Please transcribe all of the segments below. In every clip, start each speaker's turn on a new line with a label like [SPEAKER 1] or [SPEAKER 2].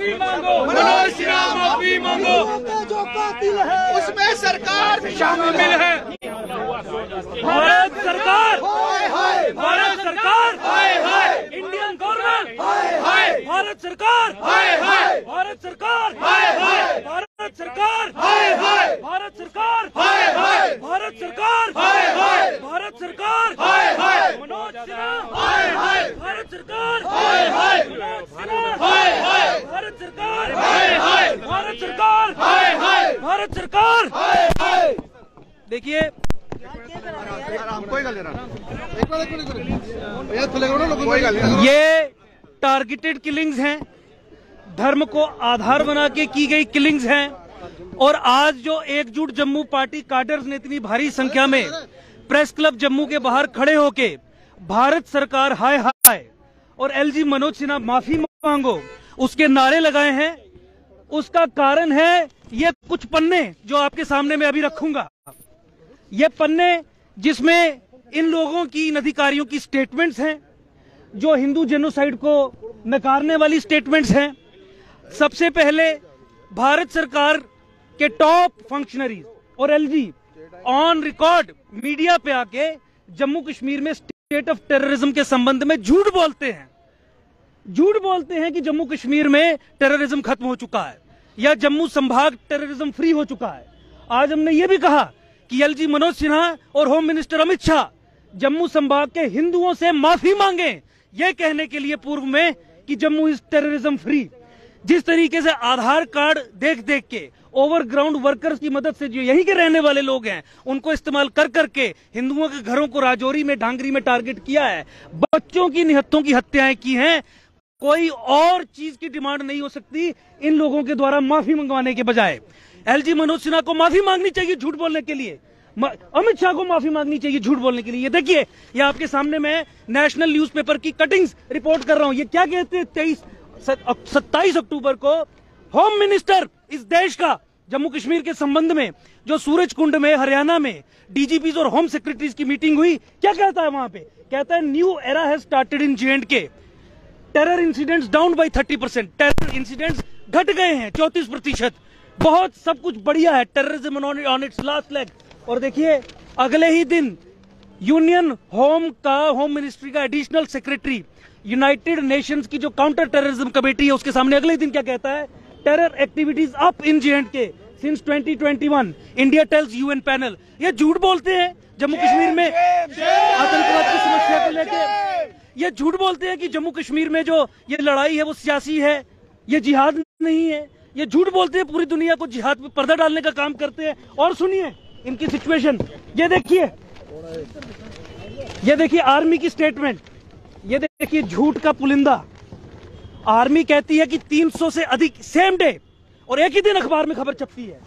[SPEAKER 1] माफी मांगो, मनोज सिन्हा माफी मांगो।
[SPEAKER 2] जो कातिल है
[SPEAKER 1] उसमें सरकार भी शामिल है। भारत सरकार, भारत सरकार, इंडियन गवर्नमेंट, भारत सरकार, भारत सरकार, भारत सरकार, भारत सरकार, भारत सरकार, भारत सरकार, मनोज सिन्हा, भारत सरकार, मनोज सिन्हा, भारत सरकार, भारत सरकार, भारत सरकार। देखिए ये टारगेटेड किलिंग्स हैं, धर्म को आधार बना के की गई किलिंग्स हैं। और आज जो एकजुट जम्मू पार्टी काडर्स ने इतनी भारी संख्या में प्रेस क्लब जम्मू के बाहर खड़े होके भारत सरकार हाय हाय और एलजी मनोज सिन्हा माफी मांगो उसके नारे लगाए हैं, उसका कारण है ये कुछ पन्ने जो आपके सामने मैं अभी रखूंगा। ये पन्ने जिसमें इन लोगों की, इन अधिकारियों की स्टेटमेंट्स हैं जो हिंदू जेनोसाइड को नकारने वाली स्टेटमेंट्स हैं। सबसे पहले भारत सरकार के टॉप फंक्शनरीज और एलजी ऑन रिकॉर्ड मीडिया पे आके जम्मू कश्मीर में स्टेट ऑफ टेररिज्म के संबंध में झूठ बोलते हैं। झूठ बोलते हैं कि जम्मू कश्मीर में टेररिज्म खत्म हो चुका है या जम्मू संभाग टेररिज्म फ्री हो चुका है। आज हमने ये भी कहा कि एलजी मनोज सिन्हा और होम मिनिस्टर अमित शाह जम्मू संभाग के हिंदुओं से माफी मांगे, ये कहने के लिए पूर्व में कि जम्मू इज टेररिज्म फ्री। जिस तरीके से आधार कार्ड देख देख के ओवरग्राउंड वर्कर्स की मदद से जो यहीं के रहने वाले लोग हैं उनको इस्तेमाल कर करके हिंदुओं के घरों को राजौरी में, डांगरी में टारगेट किया है, बच्चों की, निहत्तों की हत्याएं की हैं। कोई और चीज की डिमांड नहीं हो सकती इन लोगों के द्वारा माफी मंगवाने के बजाय। एलजी मनोज सिन्हा को माफी मांगनी चाहिए झूठ बोलने के लिए, अमित शाह को माफी मांगनी चाहिए झूठ बोलने के लिए। ये देखिए, ये आपके सामने मैं नेशनल न्यूज़पेपर की कटिंग्स रिपोर्ट कर रहा हूं। ये क्या कहते हैं, 27 अक्टूबर को होम मिनिस्टर इस देश का जम्मू कश्मीर के संबंध में जो सूरज कुंड में हरियाणा में डीजीपीज और होम सेक्रेटरीज की मीटिंग हुई, क्या कहता है वहां पे? कहता है new era has started in J&K, terror incidents down by 30%, terror incidents घट गए हैं 34%, बहुत सब कुछ बढ़िया है, terrorism on it's last leg. और देखिए अगले ही दिन यूनियन होम मिनिस्ट्री का एडिशनल सेक्रेटरी यूनाइटेड नेशंस की जो काउंटर टेररिज्म कमेटी है उसके सामने अगले दिन क्या कहता है? Terror activities up in J&K since 2021, India tells UN panel. ये झूठ बोलते हैं जम्मू कश्मीर में आतंकवाद की समस्या को लेकर। ये झूठ बोलते हैं कि जम्मू कश्मीर में जो ये लड़ाई है वो सियासी है, ये जिहाद नहीं है। ये झूठ बोलते हैं, पूरी दुनिया को जिहाद पे पर्दा डालने का काम करते हैं। और सुनिए इनकी सिचुएशन, ये देखिए आर्मी की स्टेटमेंट, ये देखिए झूठ का पुलिंदा। आर्मी कहती है कि 300 से अधिक सेम डे, और एक ही दिन अखबार में खबर छपती है।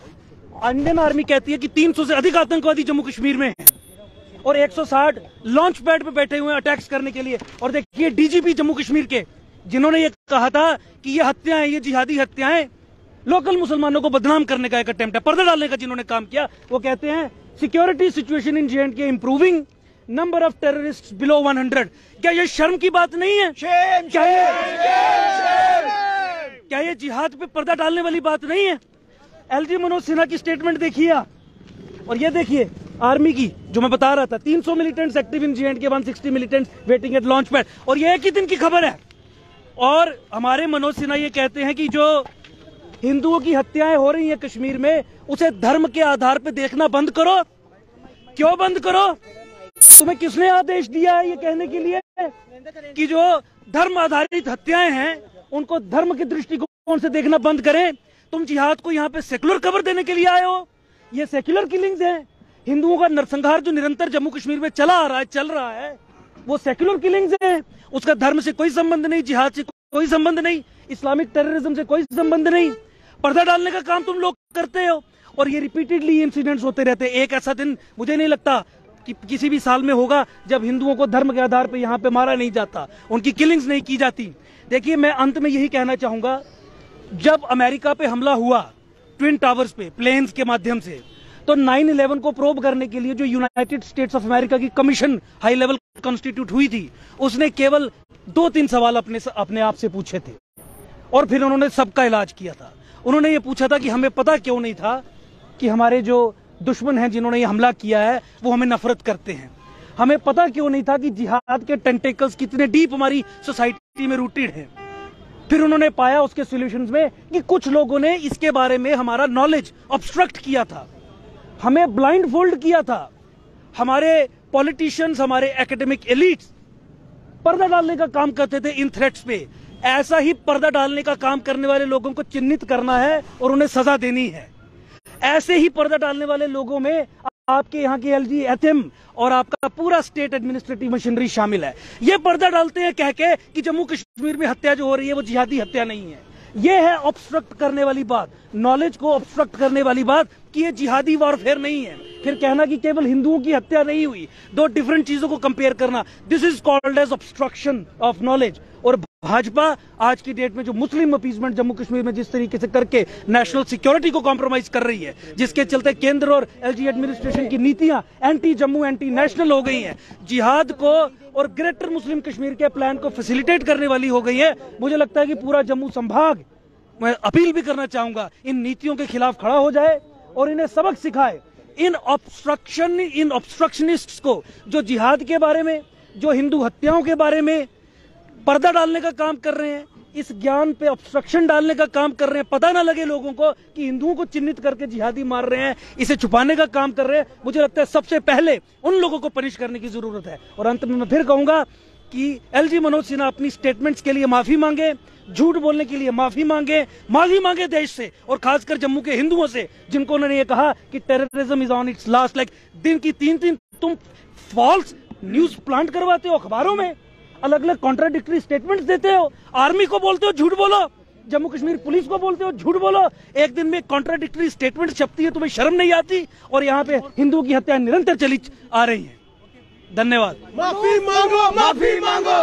[SPEAKER 1] इंडियन आर्मी कहती है कि 300 से अधिक आतंकवादी जम्मू कश्मीर में हैं और 160 लॉन्च पैड पे बैठे हुए हैं अटैक्स करने के लिए। और देखिए डीजीपी जम्मू कश्मीर के, जिन्होंने ये कहा था कि ये हत्याएं, ये जिहादी हत्याएं लोकल मुसलमानों को बदनाम करने का एक अटेम्प्ट है, पर्दा डालने का जिन्होंने काम किया, वो कहते हैं security situation in J&K improving, number of terrorist below 100। क्या ये शर्म की बात नहीं है? क्या ये जिहाद पे पर्दा डालने वाली बात नहीं है? एलजी मनोज सिन्हा की स्टेटमेंट देखिए आप, और ये देखिए आर्मी की जो मैं बता रहा था, 300 militants active in J&K, 160 militants waiting eight launch pad, और ये एक ही दिन की खबर है। और हमारे मनोज सिन्हा ये कहते हैं कि जो हिंदुओं की हत्याएं हो रही हैं कश्मीर में, उसे धर्म के आधार पर देखना बंद करो। क्यों बंद करो? तुम्हें किसने आदेश दिया है ये कहने के लिए कि जो धर्म आधारित हत्याएं हैं उनको धर्म के दृष्टिकोण से देखना बंद करें? तुम जिहाद को यहाँ पे सेक्युलर कवर देने के लिए आए हो। ये सेक्युलर किलिंग्स हैं। हिंदुओं का नरसंहार जो निरंतर जम्मू कश्मीर में चल रहा है, वो सेक्युलर किलिंग्स है। उसका धर्म से कोई संबंध नहीं, जिहाद से कोई संबंध नहीं, इस्लामिक टेररिज्म से कोई संबंध नहीं। पर्दा डालने का काम तुम लोग करते हो और ये रिपीटेडली इंसिडेंट्स होते रहते हैं। एक ऐसा दिन मुझे नहीं लगता कि किसी भी साल में होगा जब हिंदुओं को धर्म के आधार पर यहाँ पे मारा नहीं जाता, उनकी किलिंग्स नहीं की जाती। देखिए मैं अंत में यही कहना चाहूंगा, जब अमेरिका पे हमला हुआ ट्विन टावर्स पे प्लेन्स के माध्यम से, तो 9/11 को प्रोब करने के लिए जो यूनाइटेड स्टेट्स ऑफ अमेरिका की कमीशन हाई लेवल कॉन्स्टिट्यूट हुई थी, उसने केवल 2-3 सवाल अपने आप से पूछे थे और फिर उन्होंने सबका इलाज किया था। उन्होंने ये पूछा था कि हमें पता क्यों नहीं था कि हमारे जो दुश्मन हैं जिन्होंने ये हमला किया है वो हमें नफरत करते हैं। हमें पता क्यों नहीं था कि जिहाद के टेंटेकल्स कितने डीप हमारी सोसाइटी में रूटेड हैं। फिर उन्होंने पाया उसके सॉल्यूशंस में कि कुछ लोगों ने इसके बारे में हमारा नॉलेज ऑब्स्ट्रक्ट किया था, हमें ब्लाइंड फोल्ड किया था। हमारे पॉलिटिशियंस, हमारे एकेडमिक एलिट्स पर्दा डालने का काम करते थे इन थ्रेट्स पे। ऐसा ही पर्दा डालने का काम करने वाले लोगों को चिन्हित करना है और उन्हें सजा देनी है। ऐसे ही पर्दा डालने वाले लोगों में आपके यहाँ के एलजी एथम और आपका पूरा स्टेट एडमिनिस्ट्रेटिव मशीनरी शामिल है। ये पर्दा डालते हैं कह के कि जम्मू कश्मीर में हत्या जो हो रही है वो जिहादी हत्या नहीं है। ये है ऑब्स्ट्रक्ट करने वाली बात, नॉलेज को ऑब्स्ट्रक्ट करने वाली बात कि ये जिहादी वॉरफेयर नहीं है। फिर कहना कि केवल हिंदुओं की हत्या नहीं हुई, दो डिफरेंट चीजों को कंपेयर करना, this is called as obstruction of knowledge. और भाजपा आज की डेट में जो मुस्लिम अपीसमेंट जम्मू कश्मीर में जिस तरीके से करके नेशनल सिक्योरिटी को कॉम्प्रोमाइज कर रही है, जिसके चलते केंद्र और एलजी एडमिनिस्ट्रेशन की नीतियां एंटी जम्मू, एंटी नेशनल हो गई हैं, जिहाद को और ग्रेटर मुस्लिम कश्मीर के प्लान को फैसिलिटेट करने वाली हो गई है। मुझे लगता है कि पूरा जम्मू संभाग, मैं अपील भी करना चाहूंगा, इन नीतियों के खिलाफ खड़ा हो जाए और इन्हें सबक सिखाए। इन ऑब्स्ट्रक्शनिस्ट्स को जो जिहाद के बारे में, जो हिंदू हत्याओं के बारे में पर्दा डालने का काम कर रहे हैं, इस ज्ञान पे ऑब्स्ट्रक्शन डालने का काम कर रहे हैं, पता ना लगे लोगों को कि हिंदुओं को चिन्हित करके जिहादी मार रहे हैं, इसे छुपाने का काम कर रहे हैं। मुझे लगता है सबसे पहले उन लोगों को पनिश करने की जरूरत है। और अंत में मैं फिर कहूंगा कि एलजी मनोज सिन्हा अपनी स्टेटमेंट्स के लिए माफी मांगे, झूठ बोलने के लिए माफी मांगे देश से और खासकर जम्मू के हिंदुओं से, जिनको उन्होंने ये कहा कि terrorism is on it's last leg. दिन की 3-3 तुम फॉल्स न्यूज प्लांट करवाते हो अखबारों में, अलग अलग कॉन्ट्राडिक्टरी स्टेटमेंट्स देते हो, आर्मी को बोलते हो झूठ बोलो, जम्मू कश्मीर पुलिस को बोलते हो झूठ बोलो। एक दिन में कॉन्ट्राडिक्टरी स्टेटमेंट छपती है, तुम्हें शर्म नहीं आती? और यहाँ पे हिंदुओं की हत्या निरंतर चली आ रही है। धन्यवाद।
[SPEAKER 2] माफी मांगो, माफी मांगो।